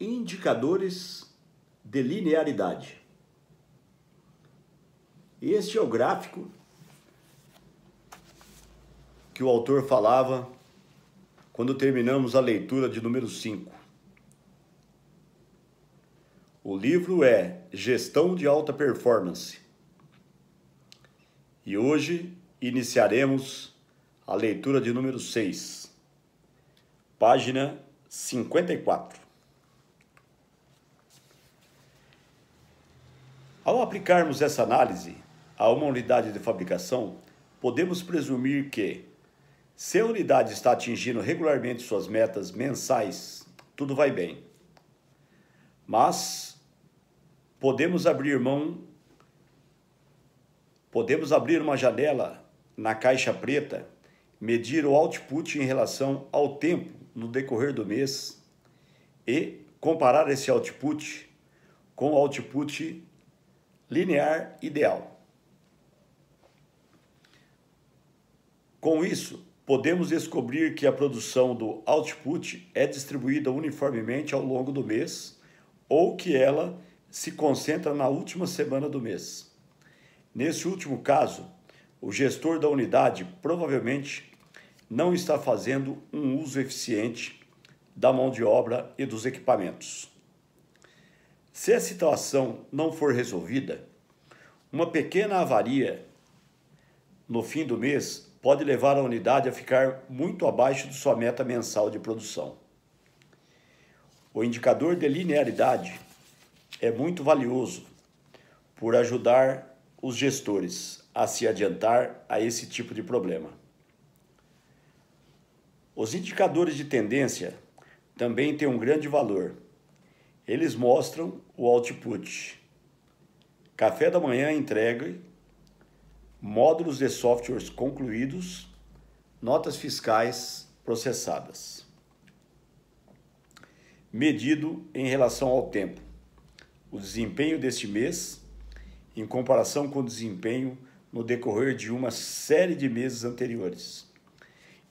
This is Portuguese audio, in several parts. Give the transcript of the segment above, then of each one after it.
Indicadores de linearidade. Este é o gráfico que o autor falava quando terminamos a leitura de número 5. O livro é Gestão de Alta Performance. E hoje iniciaremos a leitura de número 6, página 54. Ao aplicarmos essa análise a uma unidade de fabricação, podemos presumir que, se a unidade está atingindo regularmente suas metas mensais, tudo vai bem. Mas podemos abrir uma janela na caixa preta, medir o output em relação ao tempo no decorrer do mês e comparar esse output com o output linear ideal. Com isso, podemos descobrir que a produção do output é distribuída uniformemente ao longo do mês ou que ela se concentra na última semana do mês. Nesse último caso, o gestor da unidade provavelmente não está fazendo um uso eficiente da mão de obra e dos equipamentos. Se a situação não for resolvida, uma pequena avaria no fim do mês pode levar a unidade a ficar muito abaixo de sua meta mensal de produção. O indicador de linearidade é muito valioso por ajudar os gestores a se adiantar a esse tipo de problema. Os indicadores de tendência também têm um grande valor. Eles mostram o output, café da manhã entregue, módulos de softwares concluídos, notas fiscais processadas. Medido em relação ao tempo, o desempenho deste mês em comparação com o desempenho no decorrer de uma série de meses anteriores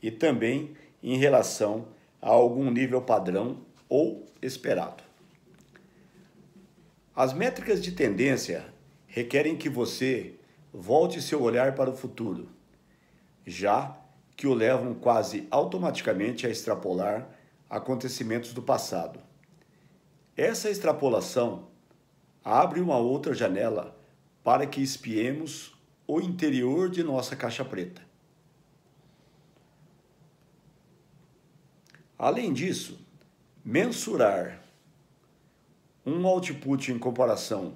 e também em relação a algum nível padrão ou esperado. As métricas de tendência requerem que você volte seu olhar para o futuro, já que o levam quase automaticamente a extrapolar acontecimentos do passado. Essa extrapolação abre uma outra janela para que espiemos o interior de nossa caixa preta. Além disso, mensurar um output em comparação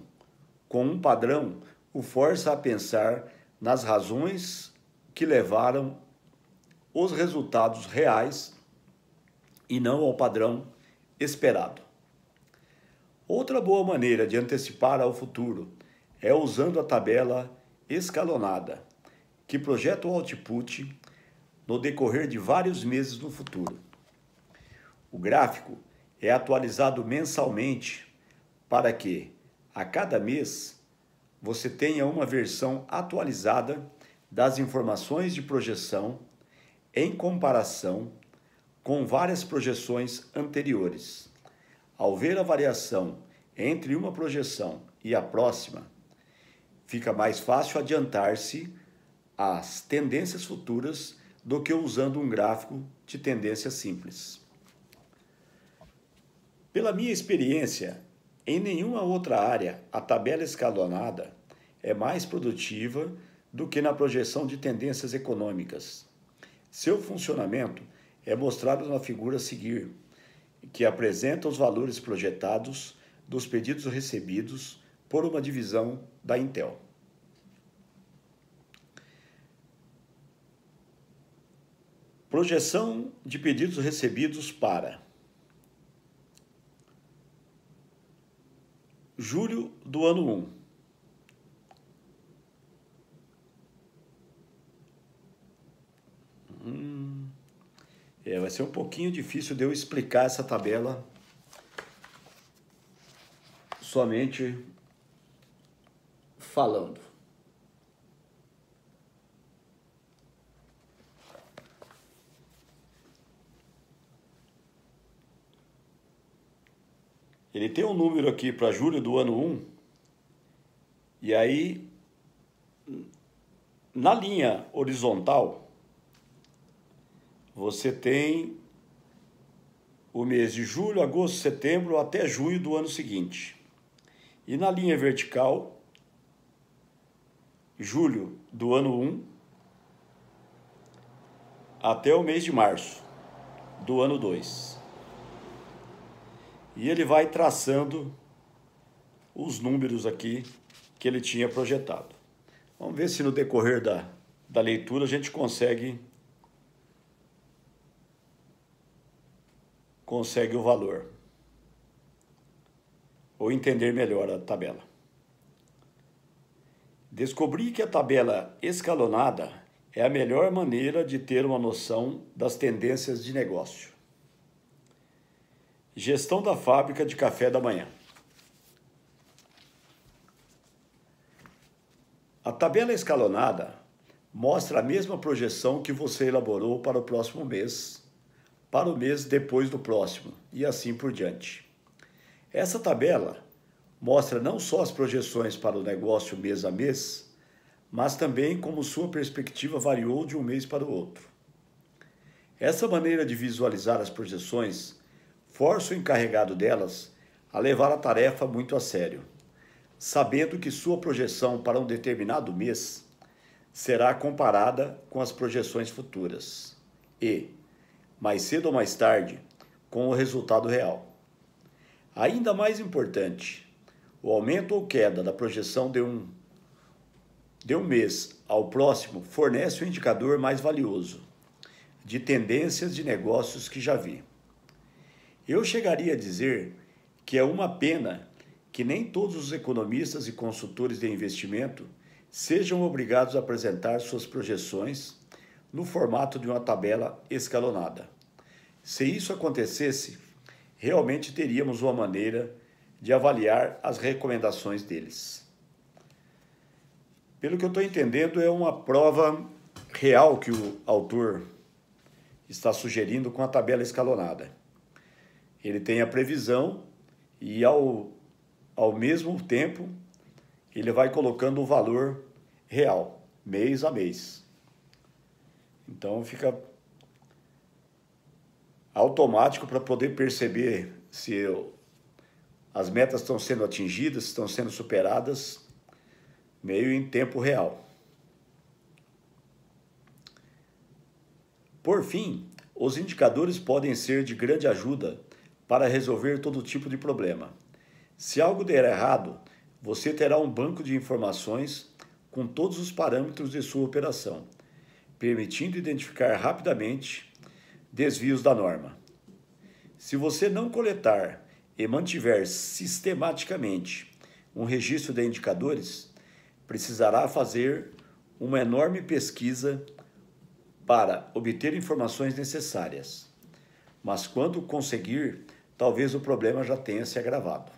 com um padrão o força a pensar nas razões que levaram os resultados reais e não ao padrão esperado. Outra boa maneira de antecipar ao futuro é usando a tabela escalonada, que projeta o output no decorrer de vários meses no futuro. O gráfico é atualizado mensalmente para que, a cada mês, você tenha uma versão atualizada das informações de projeção em comparação com várias projeções anteriores. Ao ver a variação entre uma projeção e a próxima, fica mais fácil adiantar-se às tendências futuras do que usando um gráfico de tendência simples. Pela minha experiência, em nenhuma outra área a tabela escalonada é mais produtiva do que na projeção de tendências econômicas. Seu funcionamento é mostrado na figura a seguir, que apresenta os valores projetados dos pedidos recebidos por uma divisão da Intel. Projeção de pedidos recebidos para julho do ano 1. Vai ser um pouquinho difícil de eu explicar essa tabela somente falando. Ele tem um número aqui para julho do ano 1, e aí na linha horizontal você tem o mês de julho, agosto, setembro até junho do ano seguinte. E na linha vertical, julho do ano 1 até o mês de março do ano 2. E ele vai traçando os números aqui que ele tinha projetado. Vamos ver se no decorrer da leitura a gente consegue o valor, ou entender melhor a tabela. Descobri que a tabela escalonada é a melhor maneira de ter uma noção das tendências de negócio. Gestão da fábrica de café da manhã. A tabela escalonada mostra a mesma projeção que você elaborou para o próximo mês, para o mês depois do próximo, e assim por diante. Essa tabela mostra não só as projeções para o negócio mês a mês, mas também como sua perspectiva variou de um mês para o outro. Essa maneira de visualizar as projeções força o encarregado delas a levar a tarefa muito a sério, sabendo que sua projeção para um determinado mês será comparada com as projeções futuras e, mais cedo ou mais tarde, com o resultado real. Ainda mais importante, o aumento ou queda da projeção de um mês ao próximo fornece um indicador mais valioso de tendências de negócios que já vi. Eu chegaria a dizer que é uma pena que nem todos os economistas e consultores de investimento sejam obrigados a apresentar suas projeções no formato de uma tabela escalonada. Se isso acontecesse, realmente teríamos uma maneira de avaliar as recomendações deles. Pelo que eu estou entendendo, é uma prova real que o autor está sugerindo com a tabela escalonada. Ele tem a previsão e, ao mesmo tempo, ele vai colocando o valor real, mês a mês. Então, fica automático para poder perceber se as metas estão sendo atingidas, estão sendo superadas, meio em tempo real. Por fim, os indicadores podem ser de grande ajuda para resolver todo tipo de problema. Se algo der errado, você terá um banco de informações com todos os parâmetros de sua operação, permitindo identificar rapidamente desvios da norma. Se você não coletar e mantiver sistematicamente um registro de indicadores, precisará fazer uma enorme pesquisa para obter informações necessárias. Mas quando conseguir, talvez o problema já tenha se agravado.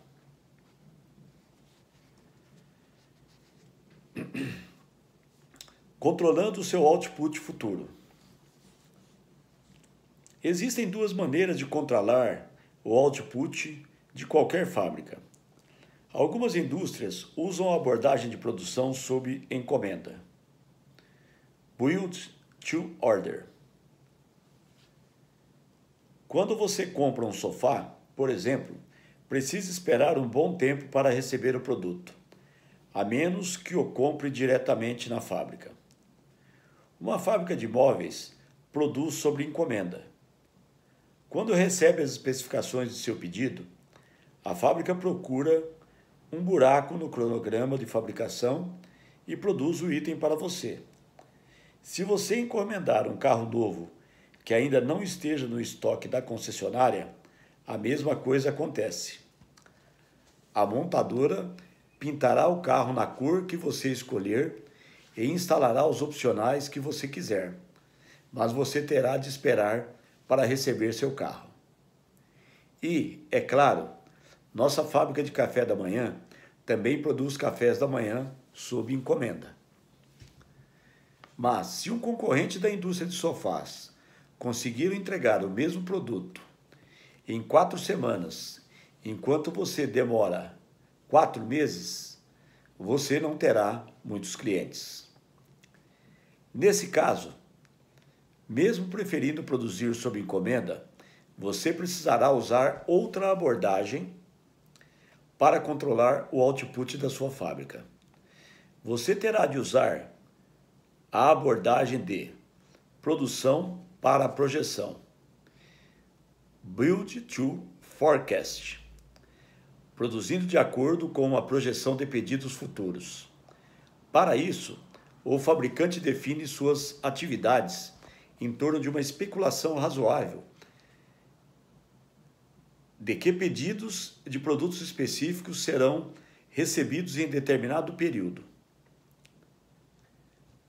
Controlando o seu output futuro. Existem duas maneiras de controlar o output de qualquer fábrica. Algumas indústrias usam a abordagem de produção sob encomenda, Build to Order. Quando você compra um sofá, por exemplo, precisa esperar um bom tempo para receber o produto, a menos que o compre diretamente na fábrica. Uma fábrica de móveis produz sob encomenda. Quando recebe as especificações de seu pedido, a fábrica procura um buraco no cronograma de fabricação e produz o item para você. Se você encomendar um carro novo que ainda não esteja no estoque da concessionária, a mesma coisa acontece. A montadora pintará o carro na cor que você escolher e instalará os opcionais que você quiser, mas você terá de esperar para receber seu carro. E, é claro, nossa fábrica de café da manhã também produz cafés da manhã sob encomenda. Mas, se um concorrente da indústria de sofás conseguir entregar o mesmo produto em 4 semanas, Enquanto você demora 4 meses, você não terá muitos clientes. Nesse caso, mesmo preferindo produzir sob encomenda, você precisará usar outra abordagem para controlar o output da sua fábrica. Você terá de usar a abordagem de produção para projeção, Build to Forecast, produzindo de acordo com a projeção de pedidos futuros. Para isso, o fabricante define suas atividades em torno de uma especulação razoável de que pedidos de produtos específicos serão recebidos em determinado período.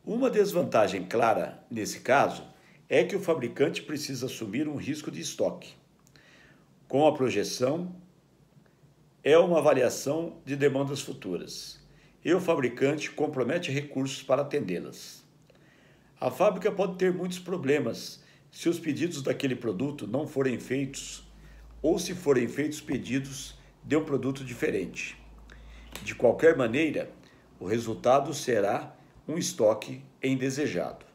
Uma desvantagem clara nesse caso é que o fabricante precisa assumir um risco de estoque. Com a projeção, é uma avaliação de demandas futuras e o fabricante compromete recursos para atendê-las. A fábrica pode ter muitos problemas se os pedidos daquele produto não forem feitos ou se forem feitos pedidos de um produto diferente. De qualquer maneira, o resultado será um estoque indesejado.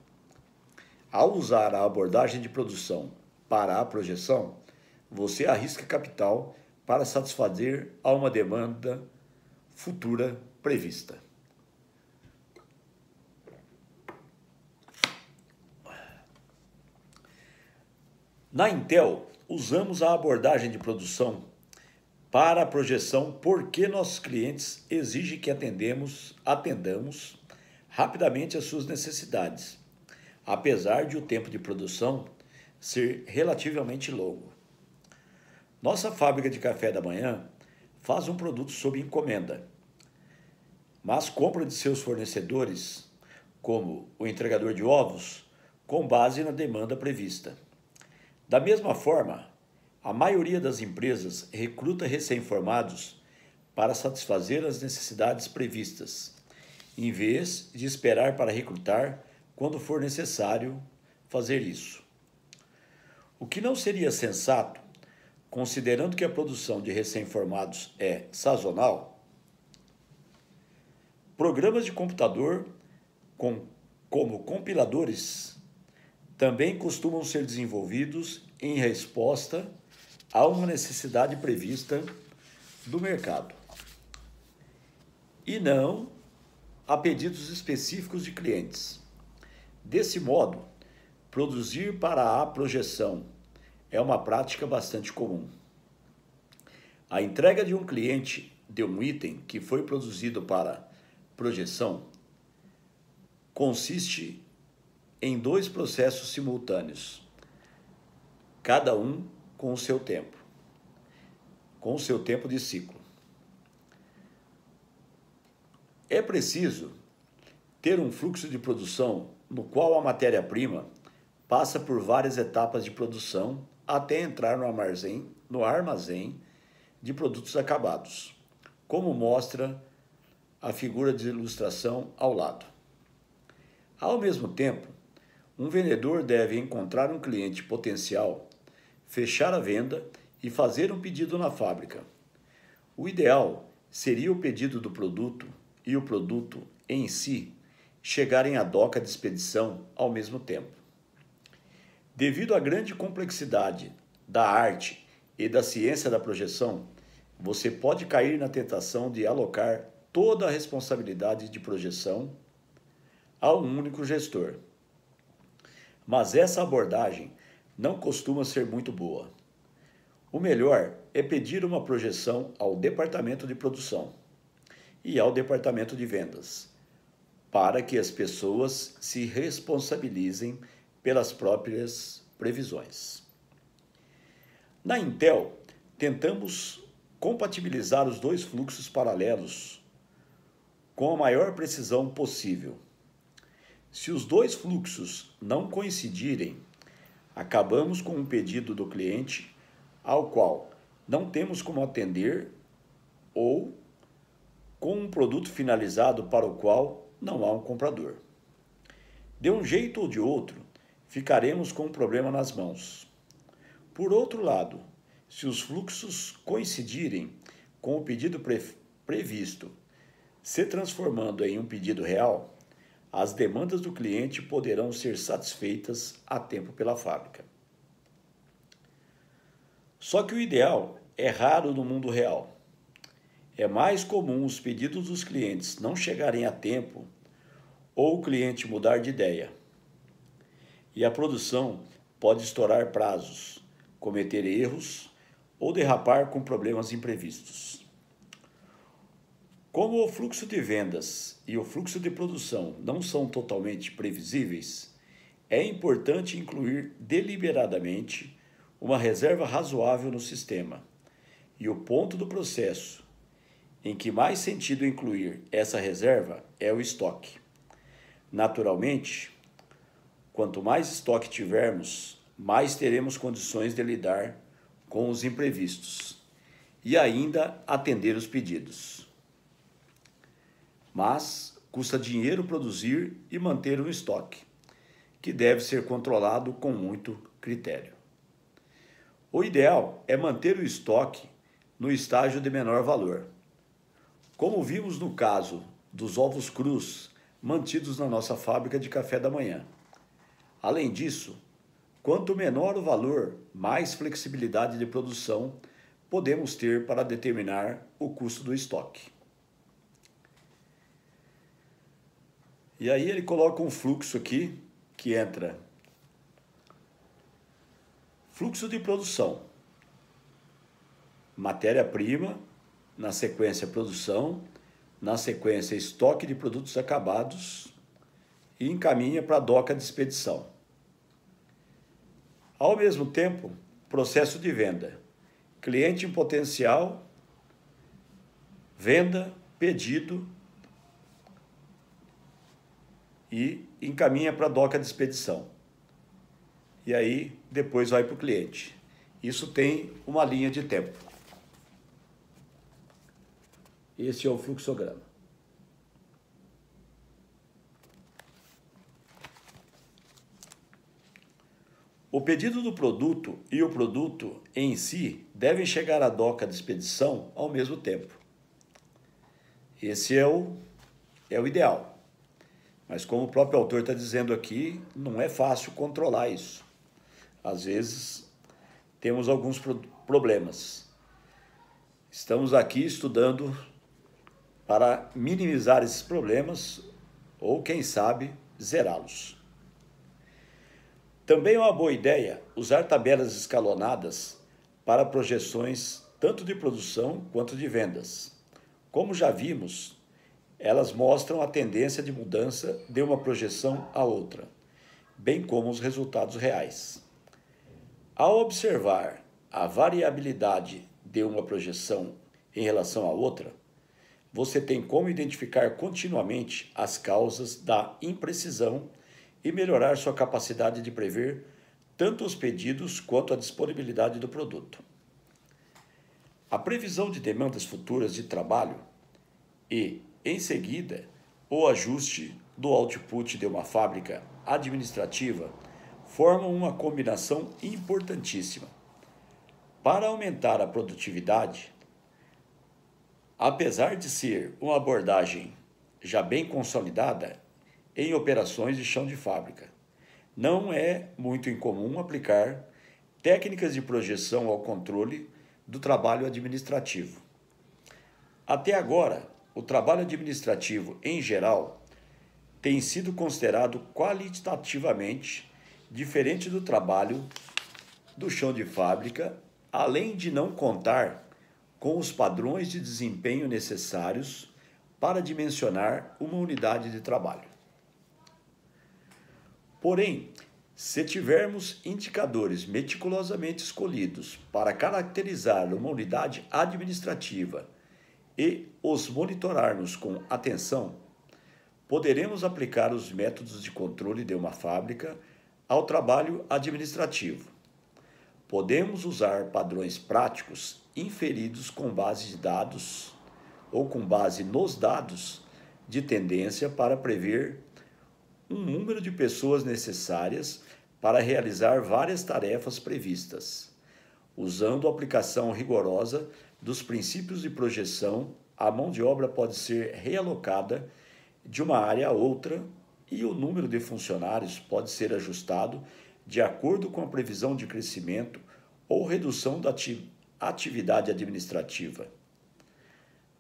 Ao usar a abordagem de produção para a projeção, você arrisca capital para satisfazer a uma demanda futura prevista. Na Intel, usamos a abordagem de produção para a projeção porque nossos clientes exigem que atendamos rapidamente às suas necessidades, apesar de o tempo de produção ser relativamente longo. Nossa fábrica de café da manhã faz um produto sob encomenda, mas compra de seus fornecedores, como o entregador de ovos, com base na demanda prevista. Da mesma forma, a maioria das empresas recruta recém-formados para satisfazer as necessidades previstas, em vez de esperar para recrutar quando for necessário fazer isso. O que não seria sensato, considerando que a produção de recém-formados é sazonal. Programas de computador, como compiladores, também costumam ser desenvolvidos em resposta a uma necessidade prevista do mercado, e não a pedidos específicos de clientes. Desse modo, produzir para a projeção é uma prática bastante comum. A entrega de um cliente de um item que foi produzido para projeção consiste em 2 processos simultâneos, cada um com o seu tempo de ciclo. É preciso ter um fluxo de produção no qual a matéria-prima passa por várias etapas de produção até entrar no armazém de produtos acabados, como mostra a figura de ilustração ao lado. Ao mesmo tempo, um vendedor deve encontrar um cliente potencial, fechar a venda e fazer um pedido na fábrica. O ideal seria o pedido do produto e o produto em si chegarem à doca de expedição ao mesmo tempo. Devido à grande complexidade da arte e da ciência da projeção, você pode cair na tentação de alocar toda a responsabilidade de projeção a um único gestor. Mas essa abordagem não costuma ser muito boa. O melhor é pedir uma projeção ao departamento de produção e ao departamento de vendas, para que as pessoas se responsabilizem pelas próprias previsões. Na Intel, tentamos compatibilizar os 2 fluxos paralelos com a maior precisão possível. Se os 2 fluxos não coincidirem, acabamos com um pedido do cliente ao qual não temos como atender ou com um produto finalizado para o qual não há um comprador. De um jeito ou de outro, ficaremos com um problema nas mãos. Por outro lado, Se os fluxos coincidirem com o pedido previsto, se transformando em um pedido real, as demandas do cliente poderão ser satisfeitas a tempo pela fábrica. Só que o ideal é raro no mundo real. É mais comum os pedidos dos clientes não chegarem a tempo ou o cliente mudar de ideia. E a produção pode estourar prazos, cometer erros ou derrapar com problemas imprevistos. Como o fluxo de vendas e o fluxo de produção não são totalmente previsíveis, é importante incluir deliberadamente uma reserva razoável no sistema. E o ponto do processo em que mais sentido incluir essa reserva é o estoque. Naturalmente, quanto mais estoque tivermos, mais teremos condições de lidar com os imprevistos e ainda atender os pedidos. Mas custa dinheiro produzir e manter um estoque, que deve ser controlado com muito critério. O ideal é manter o estoque no estágio de menor valor, como vimos no caso dos ovos crus mantidos na nossa fábrica de café da manhã. Além disso, quanto menor o valor, mais flexibilidade de produção podemos ter para determinar o custo do estoque. E aí ele coloca um fluxo aqui que entra fluxo de produção, matéria-prima, na sequência produção, na sequência estoque de produtos acabados e encaminha para a doca de expedição. Ao mesmo tempo, processo de venda, cliente em potencial, venda, pedido e encaminha para a doca de expedição. E aí depois vai para o cliente. Isso tem uma linha de tempo. Esse é o fluxograma. O pedido do produto e o produto em si devem chegar à doca de expedição ao mesmo tempo. Esse é o ideal. Mas como o próprio autor está dizendo aqui, não é fácil controlar isso. Às vezes temos alguns problemas. Estamos aqui estudando para minimizar esses problemas ou, quem sabe, zerá-los. Também é uma boa ideia usar tabelas escalonadas para projeções tanto de produção quanto de vendas. Como já vimos, elas mostram a tendência de mudança de uma projeção a outra, bem como os resultados reais. Ao observar a variabilidade de uma projeção em relação à outra, você tem como identificar continuamente as causas da imprecisão e melhorar sua capacidade de prever tanto os pedidos quanto a disponibilidade do produto. A previsão de demandas futuras de trabalho e, em seguida, o ajuste do output de uma fábrica administrativa formam uma combinação importantíssima. Para aumentar a produtividade, apesar de ser uma abordagem já bem consolidada em operações de chão de fábrica, não é muito incomum aplicar técnicas de projeção ao controle do trabalho administrativo. Até agora, o trabalho administrativo, em geral, tem sido considerado qualitativamente diferente do trabalho do chão de fábrica, além de não contar com os padrões de desempenho necessários para dimensionar uma unidade de trabalho. Porém, se tivermos indicadores meticulosamente escolhidos para caracterizar uma unidade administrativa e os monitorarmos com atenção, poderemos aplicar os métodos de controle de uma fábrica ao trabalho administrativo. Podemos usar padrões práticos inferidos com base de dados ou com base nos dados de tendência para prever um número de pessoas necessárias para realizar várias tarefas previstas, Usando a aplicação rigorosa dos princípios de projeção, a mão de obra pode ser realocada de uma área a outra e o número de funcionários pode ser ajustado de acordo com a previsão de crescimento ou redução da atividade administrativa.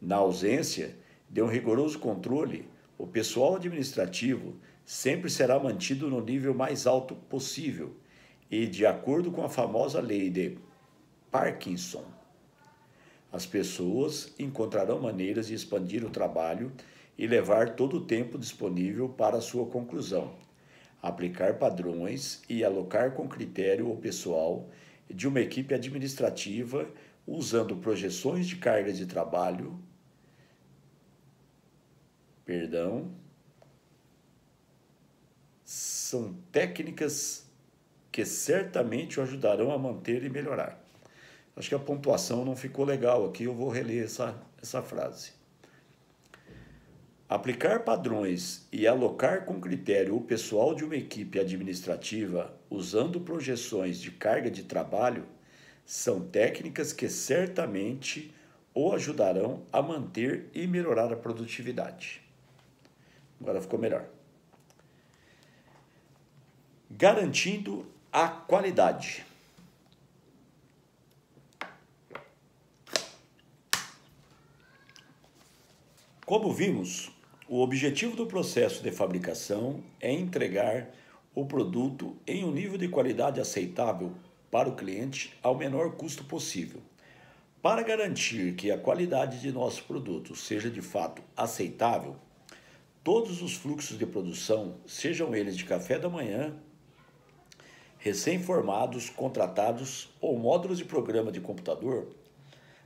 Na ausência de um rigoroso controle, o pessoal administrativo sempre será mantido no nível mais alto possível e, de acordo com a famosa lei de Parkinson, as pessoas encontrarão maneiras de expandir o trabalho e levar todo o tempo disponível para a sua conclusão, aplicar padrões e alocar com critério o pessoal de uma equipe administrativa usando projeções de carga de trabalho, são técnicas que certamente o ajudarão a manter e melhorar. Acho que a pontuação não ficou legal aqui, eu vou reler essa frase. Aplicar padrões e alocar com critério o pessoal de uma equipe administrativa usando projeções de carga de trabalho são técnicas que certamente o ajudarão a manter e melhorar a produtividade. Agora ficou melhor. Garantindo a qualidade. Como vimos, o objetivo do processo de fabricação é entregar o produto em um nível de qualidade aceitável para o cliente ao menor custo possível. Para garantir que a qualidade de nosso produto seja de fato aceitável, todos os fluxos de produção, sejam eles de café da manhã, recém-formados, contratados ou módulos de programa de computador,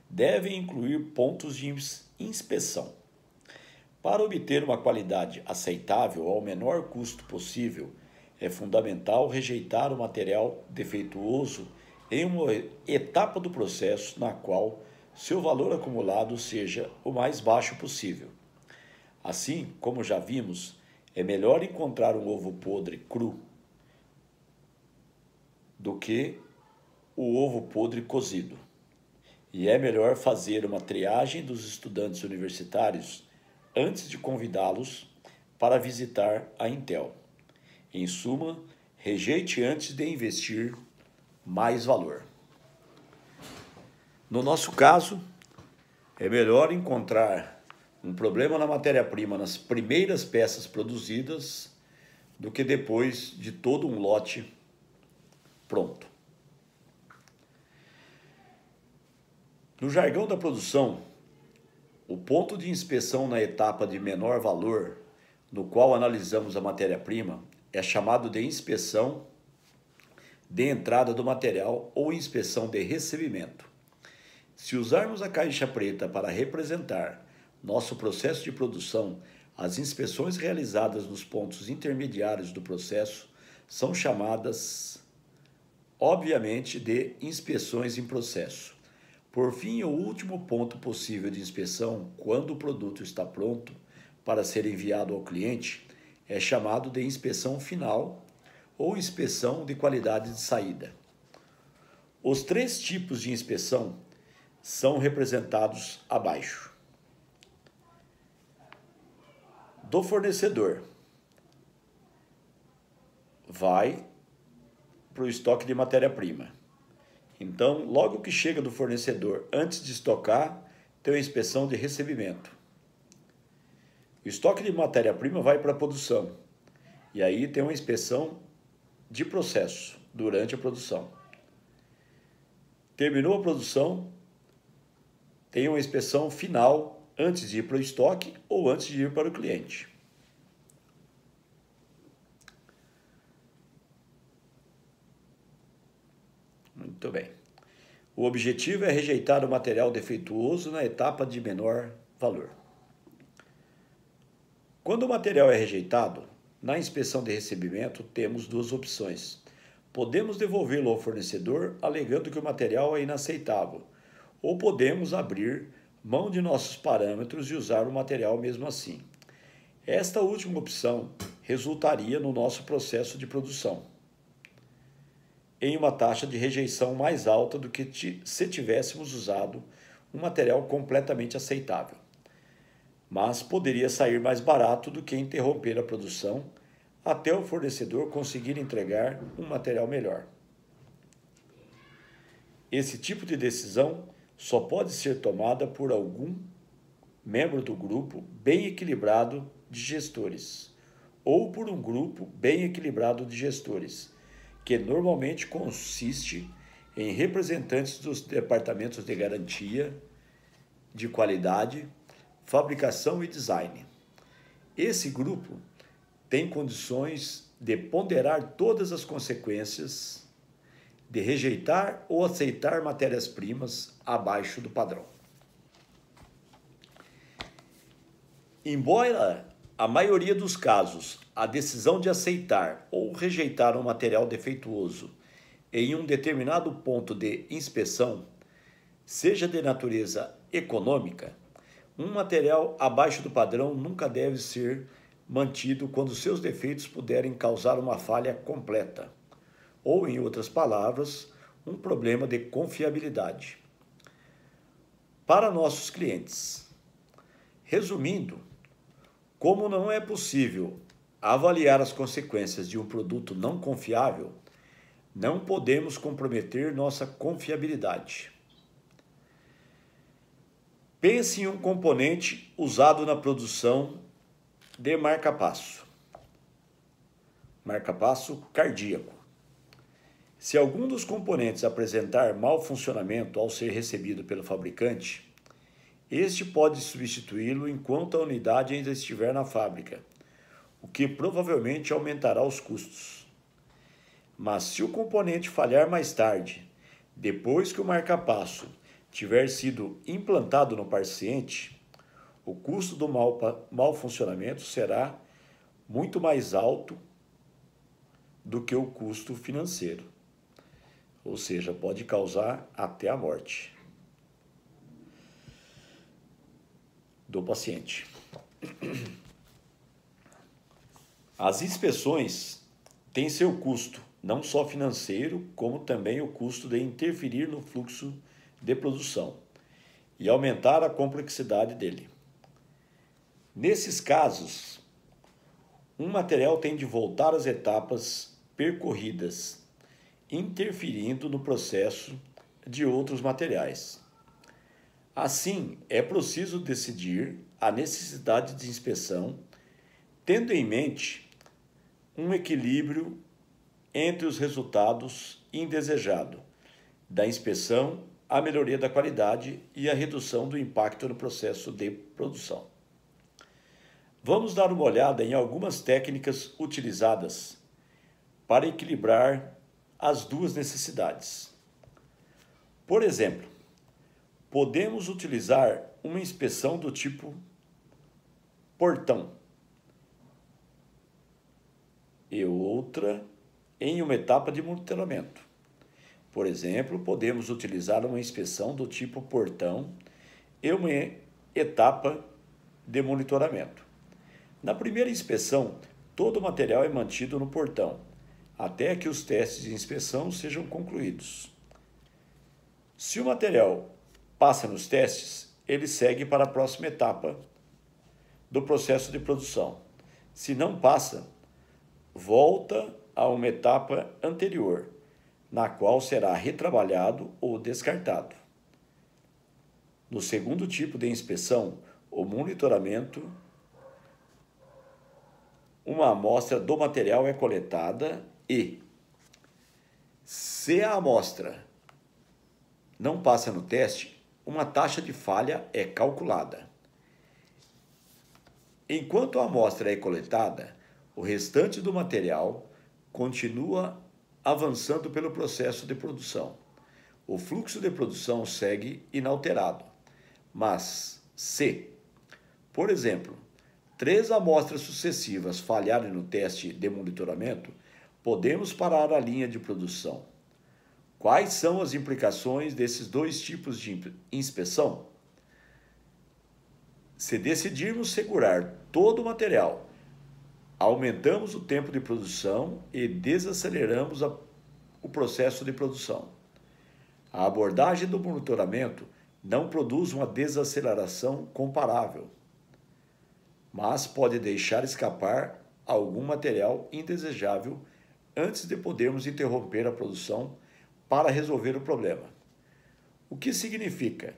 devem incluir pontos de inspeção. Para obter uma qualidade aceitável ao menor custo possível, é fundamental rejeitar o material defeituoso em uma etapa do processo na qual seu valor acumulado seja o mais baixo possível. Assim, como já vimos, é melhor encontrar um ovo podre cru do que o ovo podre cozido. E é melhor fazer uma triagem dos estudantes universitários antes de convidá-los para visitar a Intel. Em suma, rejeite antes de investir mais valor. No nosso caso, é melhor encontrar um problema na matéria-prima nas primeiras peças produzidas do que depois de todo um lote pronto. No jargão da produção, o ponto de inspeção na etapa de menor valor, no qual analisamos a matéria-prima, é chamado de inspeção de entrada do material ou inspeção de recebimento. Se usarmos a caixa preta para representar nosso processo de produção, as inspeções realizadas nos pontos intermediários do processo são chamadas, obviamente, de inspeções em processo. Por fim, o último ponto possível de inspeção, quando o produto está pronto para ser enviado ao cliente, é chamado de inspeção final ou inspeção de qualidade de saída. Os três tipos de inspeção são representados abaixo. Do fornecedor, vai para o estoque de matéria-prima. Então, logo que chega do fornecedor, antes de estocar, tem a inspeção de recebimento. O estoque de matéria-prima vai para a produção. E aí tem uma inspeção de processo durante a produção. Terminou a produção, tem uma inspeção final antes de ir para o estoque ou antes de ir para o cliente. Muito bem. O objetivo é rejeitar o material defeituoso na etapa de menor valor. Quando o material é rejeitado, na inspeção de recebimento temos duas opções. Podemos devolvê-lo ao fornecedor alegando que o material é inaceitável, ou podemos abrir mão de nossos parâmetros e usar o material mesmo assim. Esta última opção resultaria no nosso processo de produção. em uma taxa de rejeição mais alta do que se tivéssemos usado um material completamente aceitável, mas poderia sair mais barato do que interromper a produção até o fornecedor conseguir entregar um material melhor. Esse tipo de decisão só pode ser tomada por algum membro do grupo bem equilibrado de gestores, ou por um grupo bem equilibrado de gestores, que normalmente consiste em representantes dos departamentos de garantia, de qualidade, fabricação e design. Esse grupo tem condições de ponderar todas as consequências de rejeitar ou aceitar matérias-primas abaixo do padrão. Embora a maioria dos casos a decisão de aceitar ou rejeitar um material defeituoso em um determinado ponto de inspeção seja de natureza econômica, um material abaixo do padrão nunca deve ser mantido quando seus defeitos puderem causar uma falha completa, ou, em outras palavras, um problema de confiabilidade. Para nossos clientes, resumindo, como não é possível avaliar as consequências de um produto não confiável, não podemos comprometer nossa confiabilidade. Pense em um componente usado na produção de marca-passo. Marca-passo cardíaco. Se algum dos componentes apresentar mau funcionamento ao ser recebido pelo fabricante, este pode substituí-lo enquanto a unidade ainda estiver na fábrica, o que provavelmente aumentará os custos. Mas se o componente falhar mais tarde, depois que o marca-passo tiver sido implantado no paciente, o custo do mau funcionamento será muito mais alto do que o custo financeiro. Ou seja, pode causar até a morte do paciente. As inspeções têm seu custo, não só financeiro, como também o custo de interferir no fluxo de produção e aumentar a complexidade dele. Nesses casos, um material tem de voltar às etapas percorridas, interferindo no processo de outros materiais. Assim, é preciso decidir a necessidade de inspeção, tendo em mente um equilíbrio entre os resultados indesejados da inspeção, a melhoria da qualidade e a redução do impacto no processo de produção. Vamos dar uma olhada em algumas técnicas utilizadas para equilibrar as duas necessidades. Por exemplo, podemos utilizar uma inspeção do tipo portão e outra em uma etapa de monitoramento. Por exemplo, podemos utilizar uma inspeção do tipo portão e uma etapa de monitoramento. Na primeira inspeção, todo o material é mantido no portão, até que os testes de inspeção sejam concluídos. Se o material passa nos testes, ele segue para a próxima etapa do processo de produção. Se não passa, volta a uma etapa anterior, na qual será retrabalhado ou descartado. No segundo tipo de inspeção, o monitoramento, uma amostra do material é coletada e, se a amostra não passa no teste, uma taxa de falha é calculada. Enquanto a amostra é coletada, o restante do material continua avançando pelo processo de produção. O fluxo de produção segue inalterado, mas se, por exemplo, 3 amostras sucessivas falharem no teste de monitoramento, podemos parar a linha de produção. Quais são as implicações desses dois tipos de inspeção? Se decidirmos segurar todo o material, aumentamos o tempo de produção e desaceleramos o o processo de produção. A abordagem do monitoramento não produz uma desaceleração comparável, mas pode deixar escapar algum material indesejável antes de podermos interromper a produção para resolver o problema. O que significa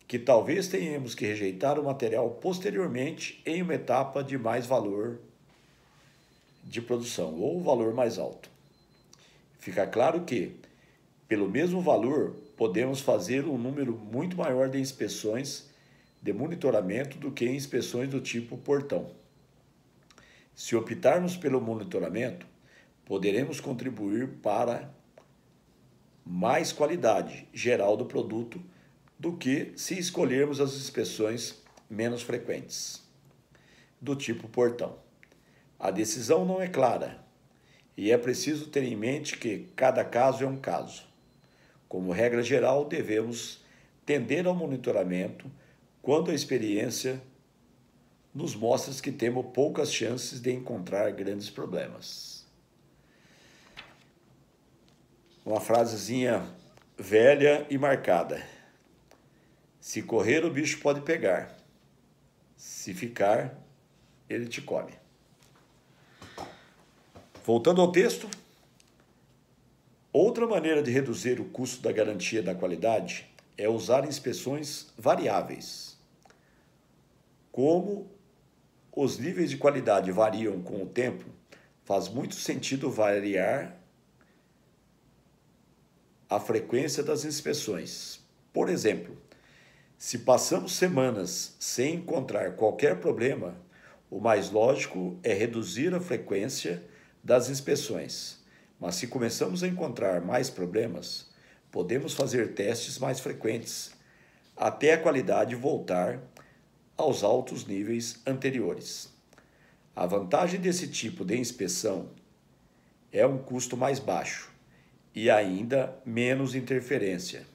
que talvez tenhamos que rejeitar o material posteriormente em uma etapa de mais valor de produção ou valor mais alto. Fica claro que, pelo mesmo valor, podemos fazer um número muito maior de inspeções de monitoramento do que inspeções do tipo portão. Se optarmos pelo monitoramento, poderemos contribuir para mais qualidade geral do produto do que se escolhermos as inspeções menos frequentes, do tipo portão. A decisão não é clara e é preciso ter em mente que cada caso é um caso. Como regra geral, devemos tender ao monitoramento quando a experiência nos mostra que temos poucas chances de encontrar grandes problemas. Uma frasezinha velha e marcada. Se correr, o bicho pode pegar. Se ficar, ele te come. Voltando ao texto, outra maneira de reduzir o custo da garantia da qualidade é usar inspeções variáveis. Como os níveis de qualidade variam com o tempo, faz muito sentido variar a frequência das inspeções. Por exemplo, se passamos semanas sem encontrar qualquer problema, o mais lógico é reduzir a frequência das inspeções. Mas se começamos a encontrar mais problemas, podemos fazer testes mais frequentes, até a qualidade voltar aos altos níveis anteriores. A vantagem desse tipo de inspeção é um custo mais baixo e ainda menos interferência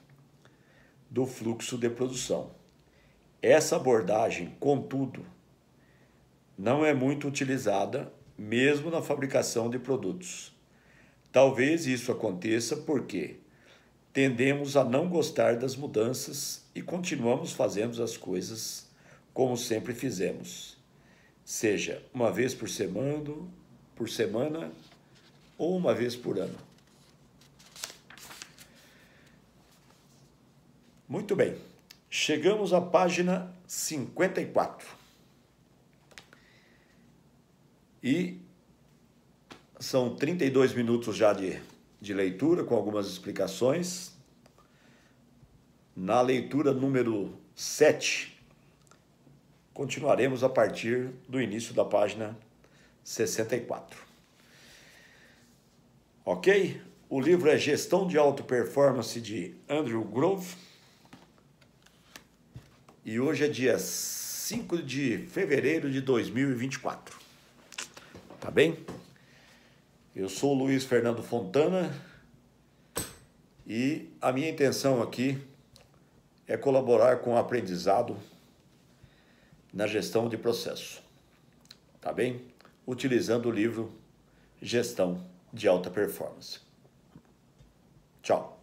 do fluxo de produção. Essa abordagem, contudo, não é muito utilizada mesmo na fabricação de produtos. Talvez isso aconteça porque tendemos a não gostar das mudanças e continuamos fazendo as coisas como sempre fizemos, seja uma vez por semana ou uma vez por ano. Muito bem, chegamos à página 54. E são 32 minutos já de leitura, com algumas explicações. Na leitura número 7, continuaremos a partir do início da página 64. Ok? O livro é Gestão de Alta Performance, de Andrew Grove. E hoje é dia 5 de fevereiro de 2024. Tá bem? Eu sou o Luiz Fernando Fontana e a minha intenção aqui é colaborar com o aprendizado na gestão de processo. Tá bem? Utilizando o livro Gestão de Alta Performance. Tchau.